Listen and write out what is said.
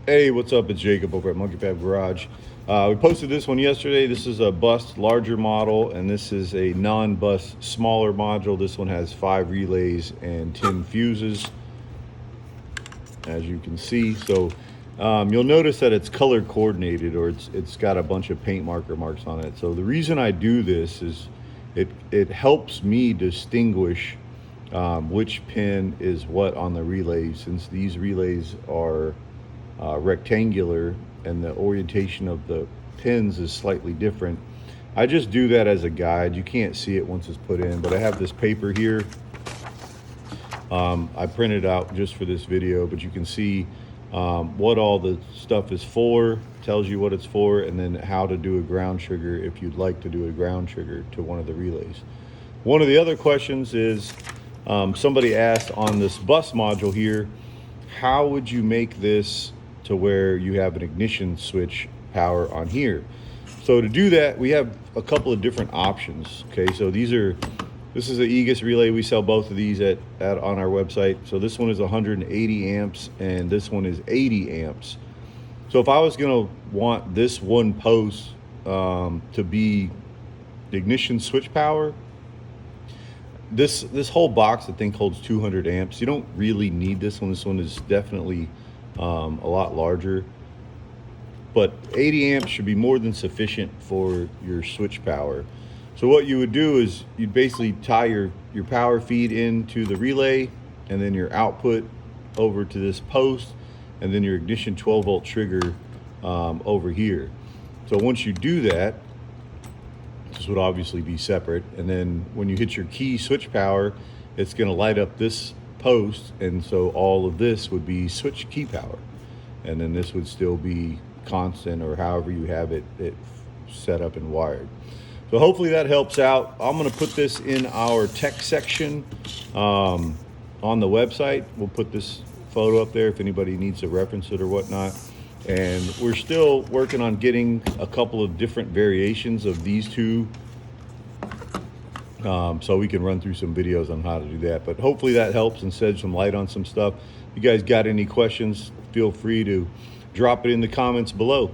Hey, what's up? It's Jacob over at Monkey Fab Garage. We posted this one yesterday. This is a bus larger model, and this is a non-bus smaller module. This one has 5 relays and 10 fuses, as you can see. So you'll notice that it's color coordinated, or it's got a bunch of paint marks on it. So the reason I do this is it helps me distinguish which pin is what on the relay, since these relays are rectangular and the orientation of the pins is slightly different. I just do that as a guide. You can't see it once it's put in, but I have this paper here. I printed out just for this video, but you can see what all the stuff is for, tells you what it's for, and then how to do a ground trigger if you'd like to do a ground trigger to one of the relays. One of the other questions is, somebody asked on this bus module here, how would you make this to where you have an ignition switch power on here? So to do that, we have a couple of different options. Okay, so this is an Aegis relay. We sell both of these on our website. So this one is 180 amps and this one is 80 amps. So if I was gonna want this one post to be the ignition switch power, this whole box I think holds 200 amps. You don't really need this one. This one is definitely a lot larger, but 80 amps should be more than sufficient for your switch power. So what you would do is you'd basically tie your power feed into the relay, and then your output over to this post, and then your ignition 12-volt trigger over here. So once you do that, this would obviously be separate, and then when you hit your key switch power, it's going to light up this post, and so all of this would be switch key power, and then this would still be constant, or however you have it set up and wired. So hopefully that helps out. I'm going to put this in our tech section on the website. We'll put this photo up there if anybody needs to reference it or whatnot. And we're still working on getting a couple of different variations of these two, so we can run through some videos on how to do that. But hopefully that helps and shed some light on some stuff. If you guys got any questions, feel free to drop it in the comments below.